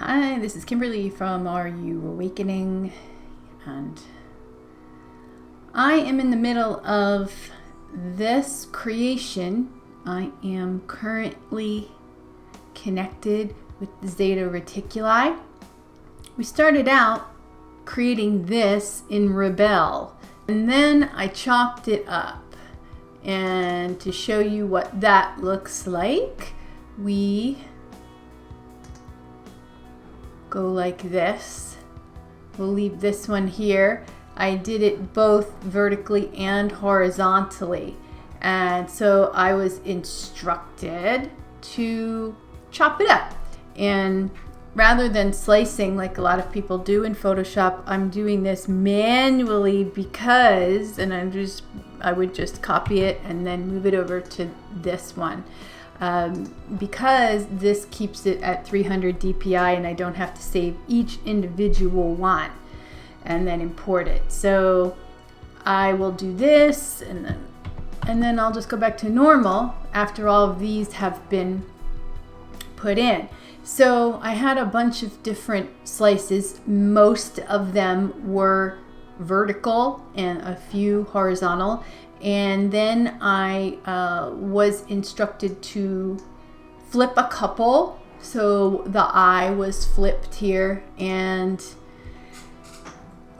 Hi, this is Kimberly from Are You Awakening? And I am in the middle of this creation. I am currently connected with Zeta Reticuli. We started out creating this in Rebel, and then I chopped it up. And to show you what that looks like, we go like this. We'll leave this one here. I did it both vertically and horizontally. And so I was instructed to chop it up. And rather than slicing like a lot of people do in Photoshop, I'm doing this manually because, and I would just copy it and then move it over to this one. Because this keeps it at 300 DPI and I don't have to save each individual one and then import it. So I will do this and then I'll just go back to normal after all of these have been put in. So I had a bunch of different slices. Most of them were vertical and a few horizontal. And then I was instructed to flip a couple. So the eye was flipped here and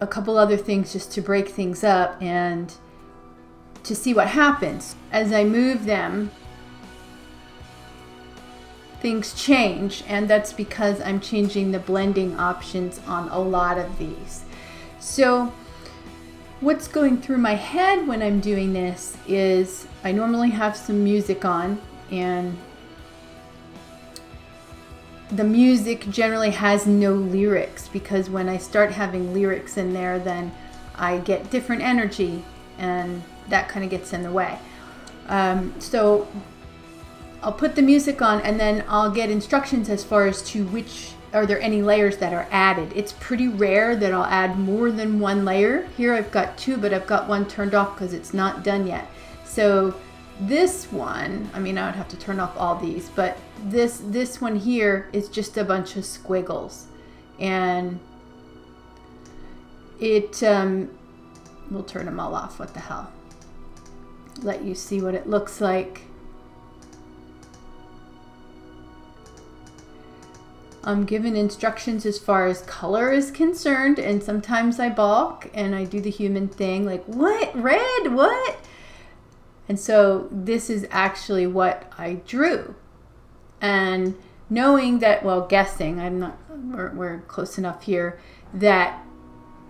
a couple other things just to break things up and to see what happens. As I move them, things change, and that's because I'm changing the blending options on a lot of these. So what's going through my head when I'm doing this is I normally have some music on, and the music generally has no lyrics because when I start having lyrics in there, then I get different energy and that kind of gets in the way. So I'll put the music on and then I'll get instructions as far as to which are there any layers that are added. It's pretty rare that I'll add more than one layer. Here I've got two, but I've got one turned off because it's not done yet. So this one, I mean, I would have to turn off all these, but this one here is just a bunch of squiggles. And it, we'll turn them all off, what the hell. Let you see what it looks like. I'm given instructions as far as color is concerned, and sometimes I balk and I do the human thing like, what, red, what? And so this is actually what I drew. And knowing that, well, guessing, we're close enough here, that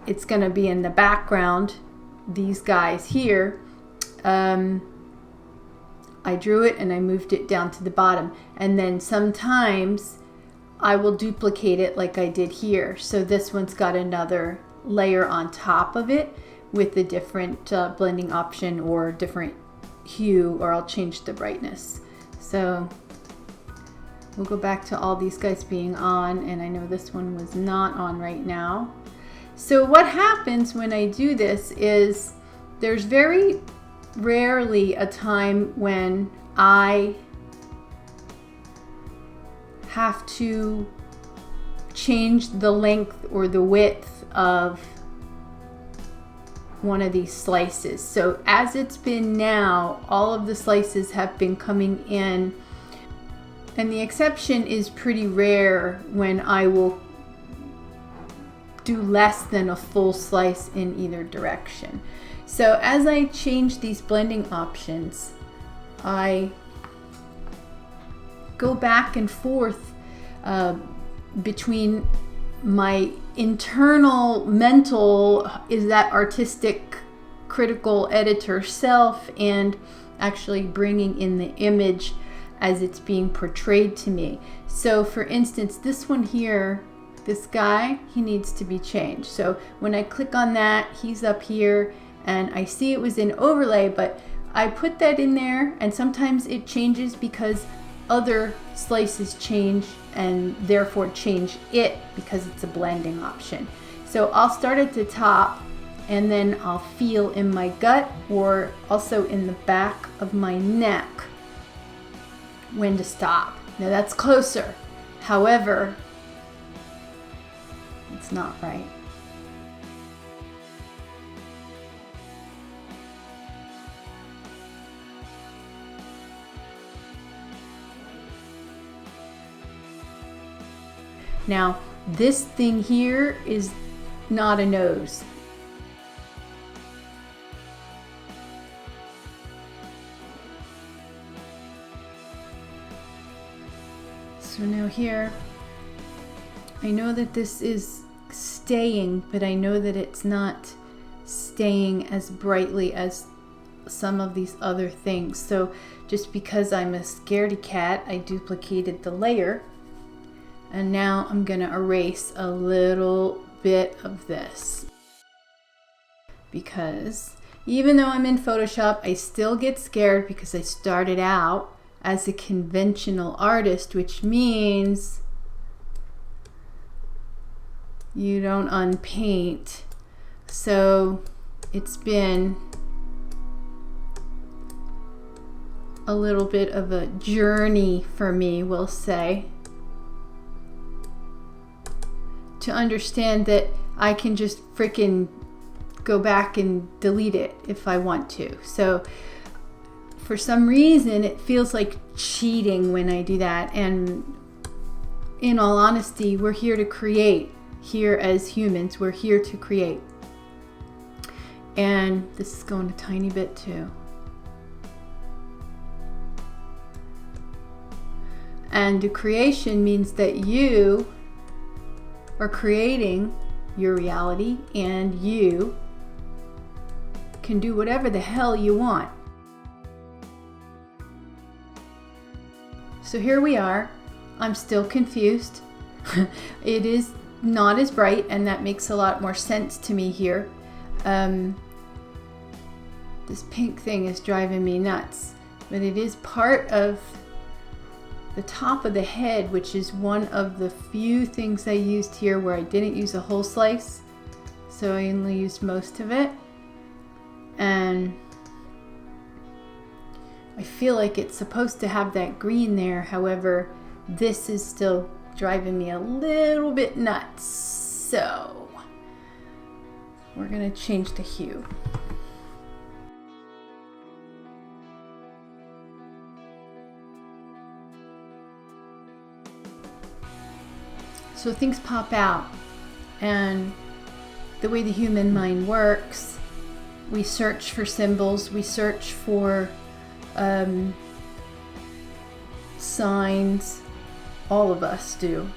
it's gonna be in the background, these guys here, I drew it and I moved it down to the bottom. And then sometimes I will duplicate it like I did here. So this one's got another layer on top of it with a different blending option or different hue, or I'll change the brightness. So we'll go back to all these guys being on, and I know this one was not on right now. So what happens when I do this is there's very rarely a time when I have to change the length or the width of one of these slices. So as it's been now, all of the slices have been coming in, and the exception is pretty rare when I will do less than a full slice in either direction. So as I change these blending options, I go back and forth between my internal mental, is that artistic critical editor self, and actually bringing in the image as it's being portrayed to me. So for instance, this one here, this guy, he needs to be changed. So when I click on that, he's up here and I see it was in overlay, but I put that in there, and sometimes it changes because other slices change and therefore change it because it's a blending option. So I'll start at the top and then I'll feel in my gut or also in the back of my neck when to stop. Now that's closer. However, It's not right. Now, this thing here is not a nose. So now here, I know that this is staying, but I know that it's not staying as brightly as some of these other things. So just because I'm a scaredy cat, I duplicated the layer. And now I'm gonna erase a little bit of this. Because even though I'm in Photoshop, I still get scared because I started out as a conventional artist, which means you don't unpaint. So it's been a little bit of a journey for me, we'll say, to understand that I can just freaking go back and delete it if I want to. So for some reason, it feels like cheating when I do that. And in all honesty, we're here to create. Here as humans, we're here to create. And this is going a tiny bit too. And the creation means that you are creating your reality, and you can do whatever the hell you want. So here we are. I'm still confused. It is not as bright, and that makes a lot more sense to me here. This pink thing is driving me nuts, but it is part of the top of the head, which is one of the few things I used here where I didn't use a whole slice. So I only used most of it. And I feel like it's supposed to have that green there. However, this is still driving me a little bit nuts. So we're gonna change the hue. So things pop out, and the way the human mind works, we search for symbols, we search for signs. All of us do.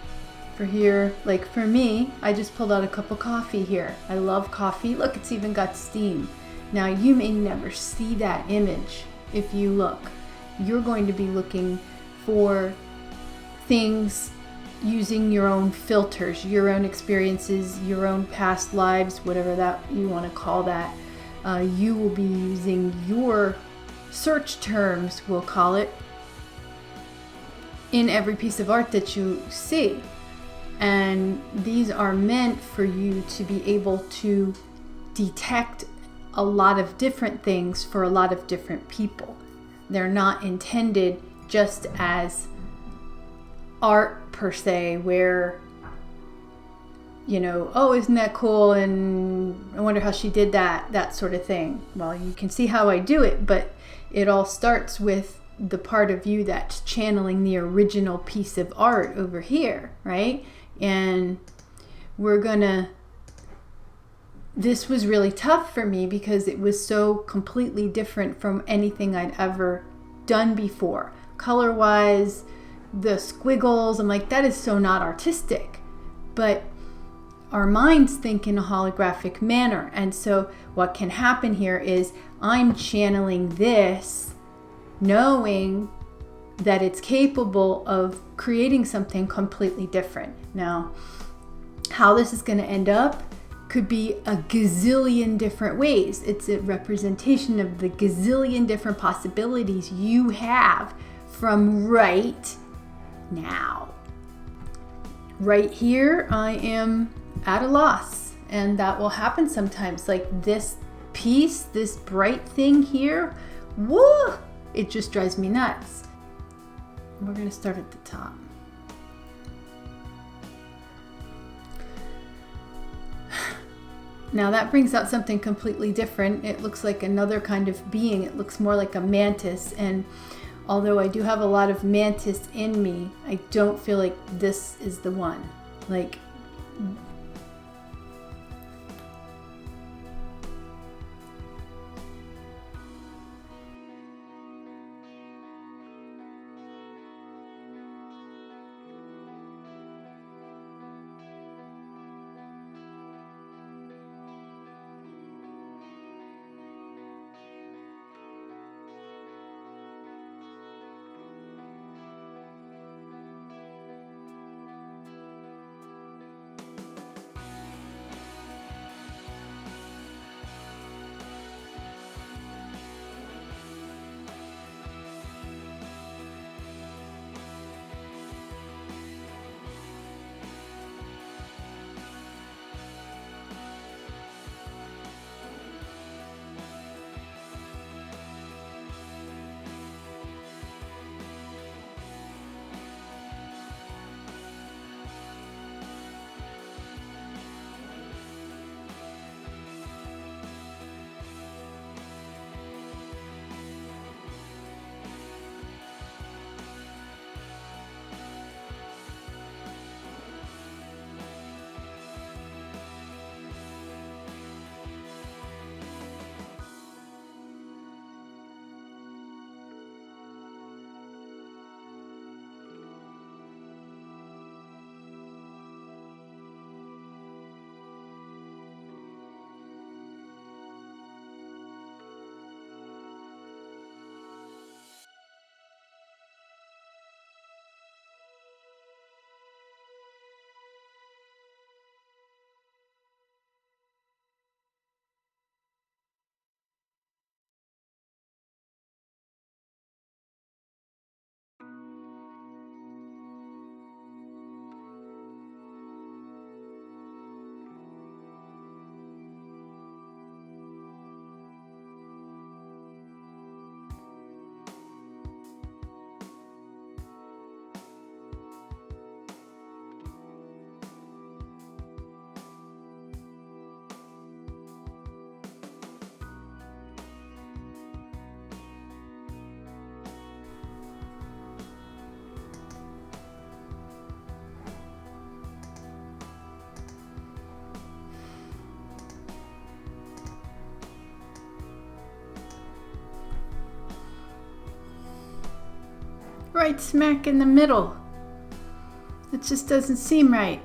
For here, like for me, I just pulled out a cup of coffee here. I love coffee. Look, it's even got steam. Now you may never see that image if you look. You're going to be looking for things using your own filters, your own experiences, your own past lives, whatever that you want to call that. You will be using your search terms, we'll call it, in every piece of art that you see. And these are meant for you to be able to detect a lot of different things for a lot of different people. They're not intended just as art per se, where, you know, oh, isn't that cool, and I wonder how she did that sort of thing. Well, you can see how I do it, but it all starts with the part of you that's channeling the original piece of art over here, right? And this was really tough for me because it was so completely different from anything I'd ever done before. Color-wise, the squiggles, I'm like, that is so not artistic. But our minds think in a holographic manner. And so what can happen here is I'm channeling this, knowing that it's capable of creating something completely different. Now, how this is going to end up could be a gazillion different ways. It's a representation of the gazillion different possibilities you have from right now. Right here, I am at a loss, and that will happen sometimes. Like this piece, this bright thing here, woo, it just drives me nuts. We're going to start at the top. Now that brings out something completely different. It looks like another kind of being. It looks more like a mantis, and although I do have a lot of mantis in me, I don't feel like this is the one. Like, right smack in the middle. It just doesn't seem right.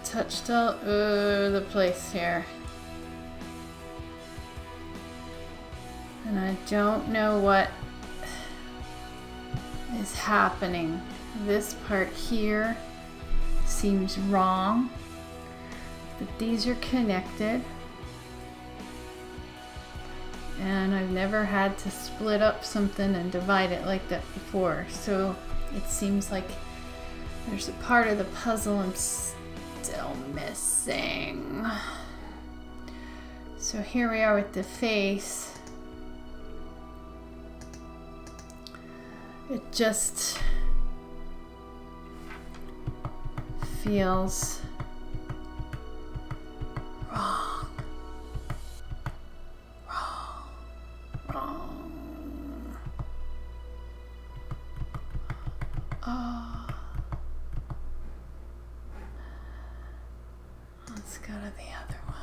Touched all over the place here. And I don't know what is happening. This part here seems wrong, but these are connected. And I've never had to split up something and divide it like that before. So it seems like there's a part of the puzzle I'm still missing. So here we are with the face. It just feels wrong. Let's go to the other one.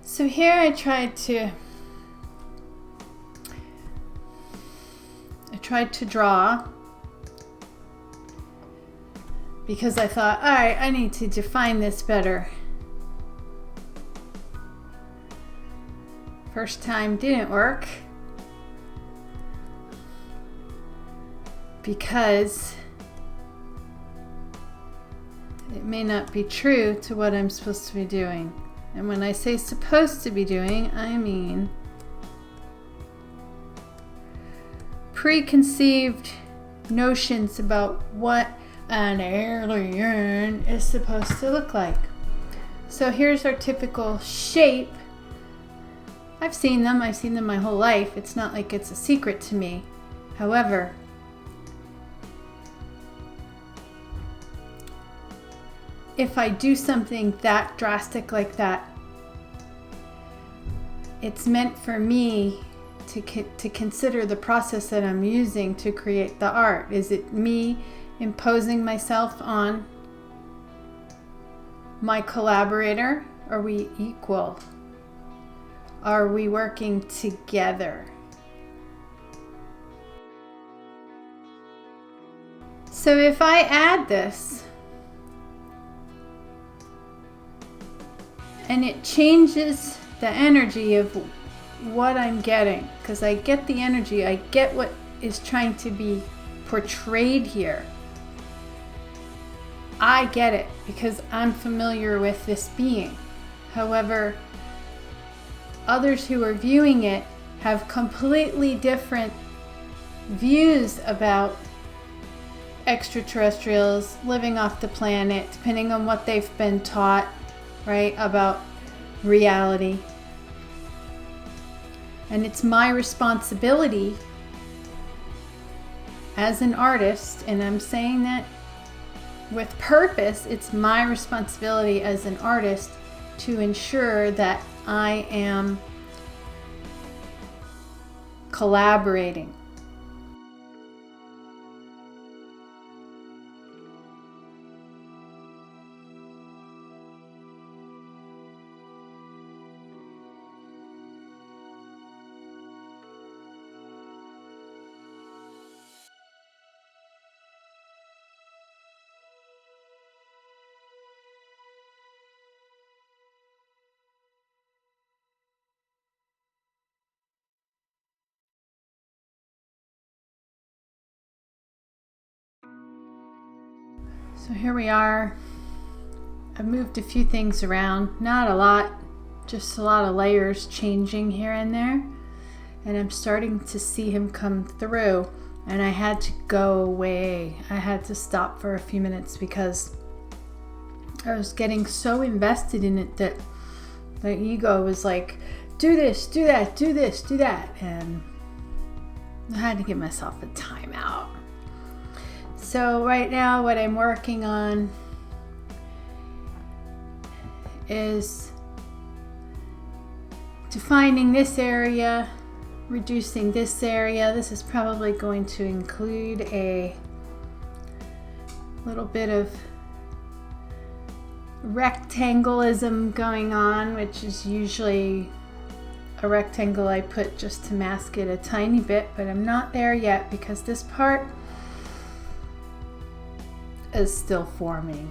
So here I tried to draw because I thought, all right, I need to define this better. First time didn't work because it may not be true to what I'm supposed to be doing. And when I say supposed to be doing, I mean preconceived notions about what an alien is supposed to look like. So here's our typical shape. I've seen them my whole life. It's not like it's a secret to me. However, if I do something that drastic like that, it's meant for me to consider the process that I'm using to create the art. Is it me imposing myself on my collaborator? Are we equal? Are we working together? So if I add this and it changes the energy of what I'm getting, because I get the energy, I get what is trying to be portrayed here. I get it because I'm familiar with this being. However, others who are viewing it have completely different views about extraterrestrials living off the planet, depending on what they've been taught, right, about reality. And it's my responsibility as an artist, and I'm saying that with purpose, it's my responsibility as an artist to ensure that I am collaborating. So here we are. I've moved a few things around, not a lot, just a lot of layers changing here and there. And I'm starting to see him come through, and I had to go away. I had to stop for a few minutes because I was getting so invested in it that the ego was like, do this, do that, do this, do that. And I had to give myself a timeout. So right now what I'm working on is defining this area, reducing this area. This is probably going to include a little bit of rectangleism going on, which is usually a rectangle I put just to mask it a tiny bit, but I'm not there yet because this part is still forming.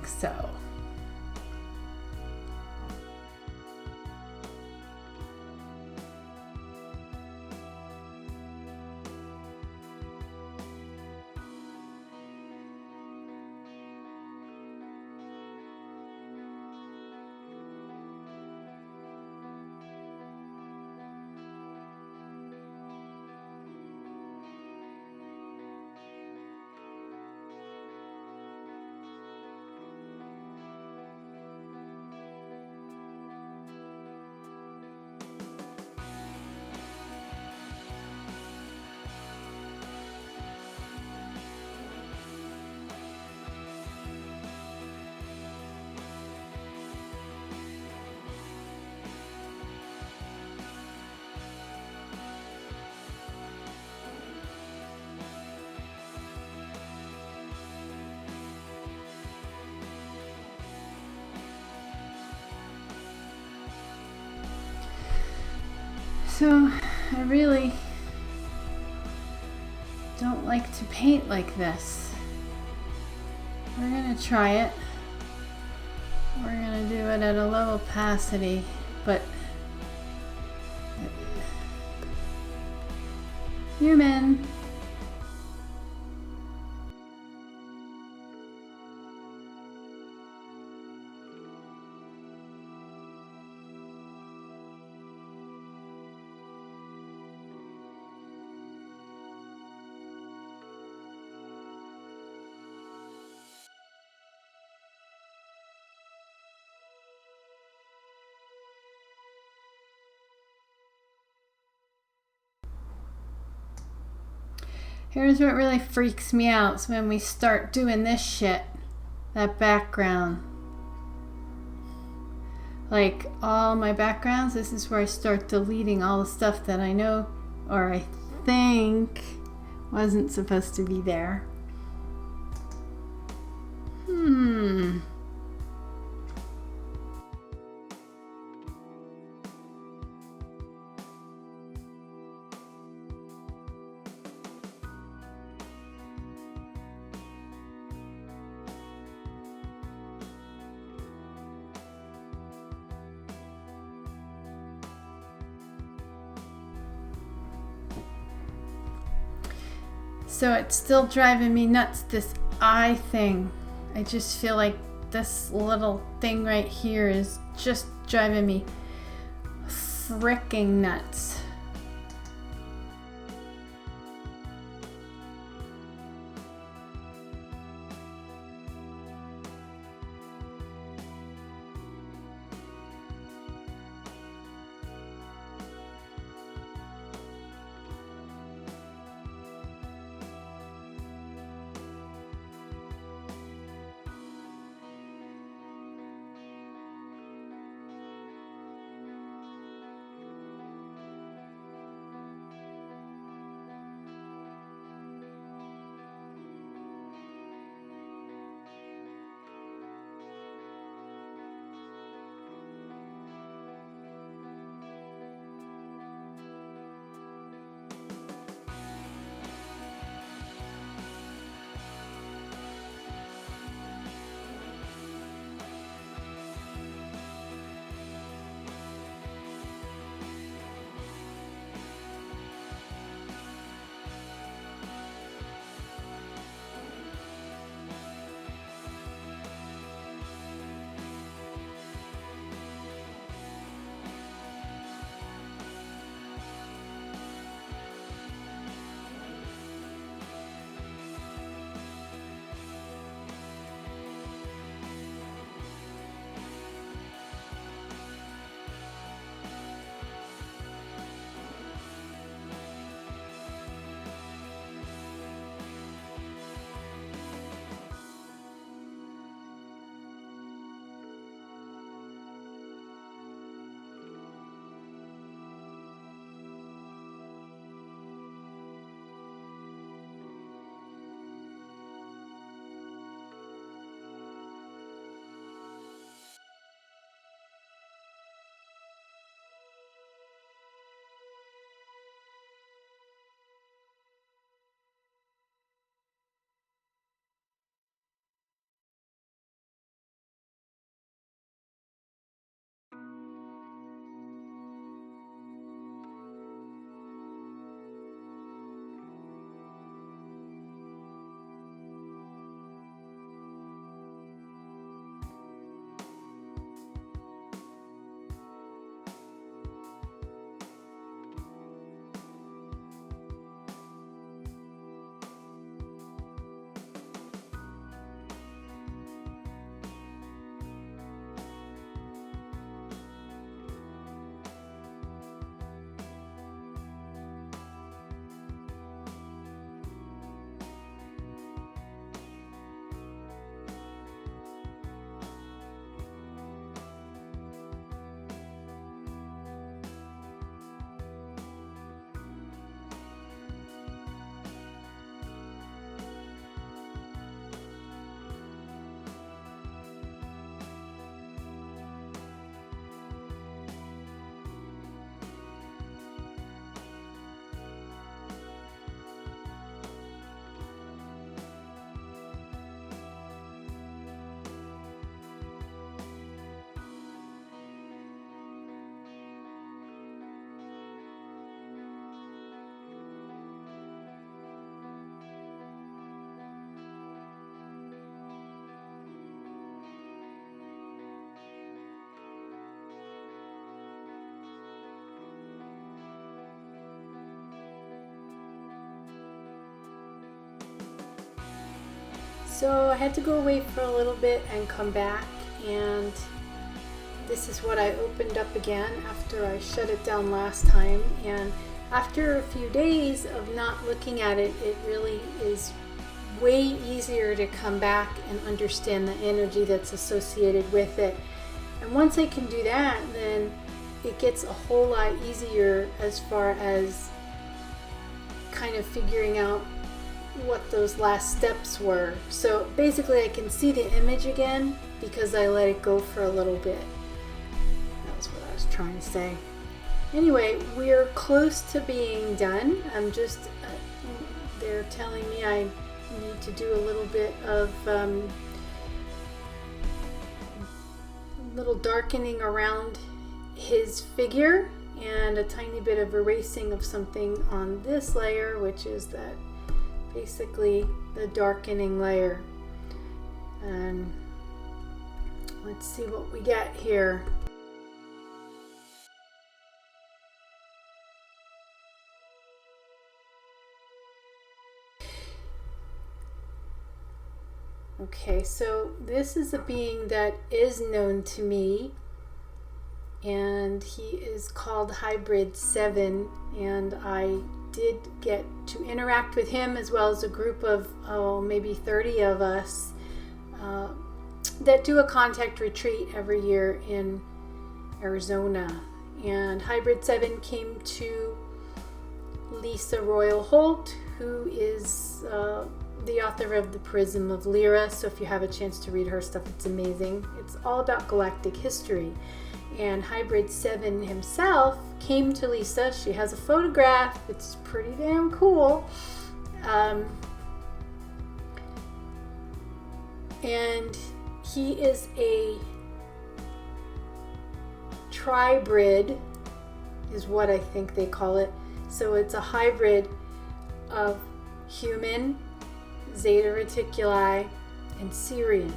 So I really don't like to paint like this. We're gonna try it. We're gonna do it at a low opacity, but human. Here's what really freaks me out is when we start doing this shit, that background. Like all my backgrounds, this is where I start deleting all the stuff that I know or I think wasn't supposed to be there. So it's still driving me nuts, this eye thing. I just feel like this little thing right here is just driving me fricking nuts. So I had to go away for a little bit and come back, and this is what I opened up again after I shut it down last time. And after a few days of not looking at it, it really is way easier to come back and understand the energy that's associated with it. And once I can do that, then it gets a whole lot easier as far as kind of figuring out what those last steps were. So basically I can see the image again because I let it go for a little bit. That was what I was trying to say. Anyway, we're close to being done. I'm just, they're telling me I need to do a little bit of little darkening around his figure and a tiny bit of erasing of something on this layer, which is that basically the darkening layer. And let's see what we get here. Okay, so this is a being that is known to me, and he is called Hybrid 7, and I did get to interact with him as well as a group of maybe 30 of us that do a contact retreat every year in Arizona. And Hybrid 7 came to Lisa Royal Holt, who is the author of The Prism of Lyra. So if you have a chance to read her stuff, it's amazing. It's all about galactic history. And Hybrid 7 himself came to Lisa. She has a photograph. It's pretty damn cool. And he is a Tribrid, is what I think they call it. So it's a hybrid of human, Zeta Reticuli, and Sirian.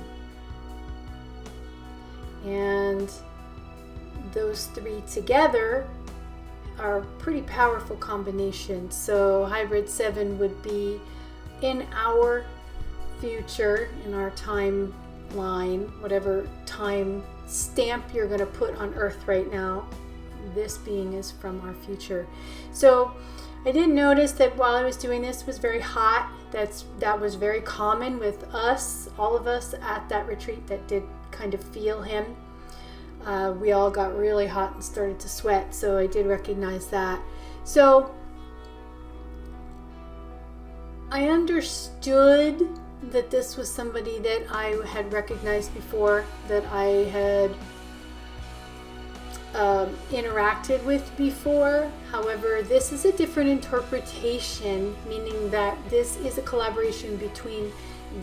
And those three together are a pretty powerful combination. So Hybrid 7 would be in our future, in our timeline, whatever time stamp you're going to put on Earth right now. This being is from our future. So I did notice that while I was doing this, it was very hot. That was very common with us, all of us at that retreat that did kind of feel him. We all got really hot and started to sweat, so I did recognize that. So I understood that this was somebody that I had recognized before, that I had interacted with before. However, this is a different interpretation, meaning that this is a collaboration between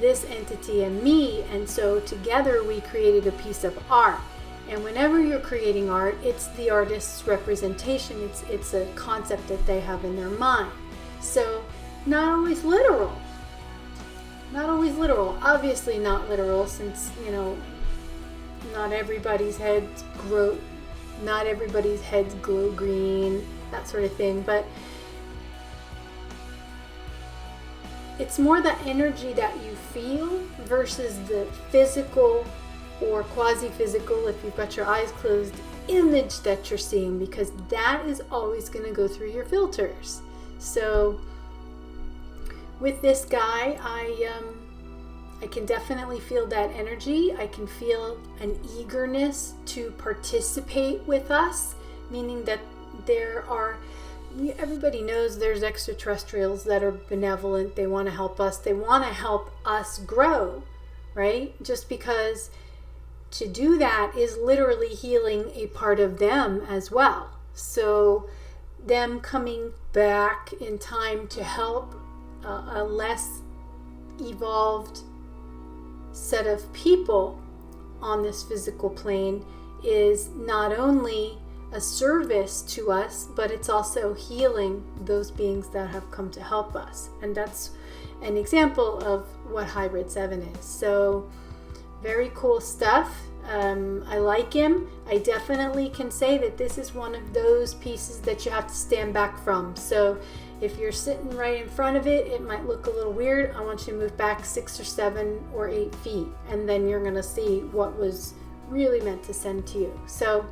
this entity and me, and so together we created a piece of art. And whenever you're creating art, it's the artist's representation. It's a concept that they have in their mind. So not always literal. Not always literal. Obviously not literal, since, not everybody's heads glow green, that sort of thing. But it's more the energy that you feel versus the physical or quasi-physical, if you've got your eyes closed, image that you're seeing, because that is always going to go through your filters. So with this guy, I can definitely feel that energy. I can feel an eagerness to participate with us, meaning that everybody knows there's extraterrestrials that are benevolent. They want to help us. They want to help us grow, right? Just because to do that is literally healing a part of them as well. So them coming back in time to help a less evolved set of people on this physical plane is not only a service to us, but it's also healing those beings that have come to help us. And that's an example of what Hybrid 7 is. So very cool stuff. I like him. I definitely can say that this is one of those pieces that you have to stand back from. So if you're sitting right in front of it, it might look a little weird. I want you to move back 6 or 7 or 8 feet, and then you're going to see what was really meant to send to you. So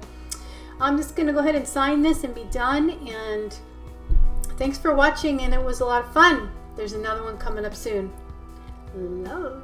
I'm just going to go ahead and sign this and be done. And thanks for watching, and it was a lot of fun. There's another one coming up soon. Love.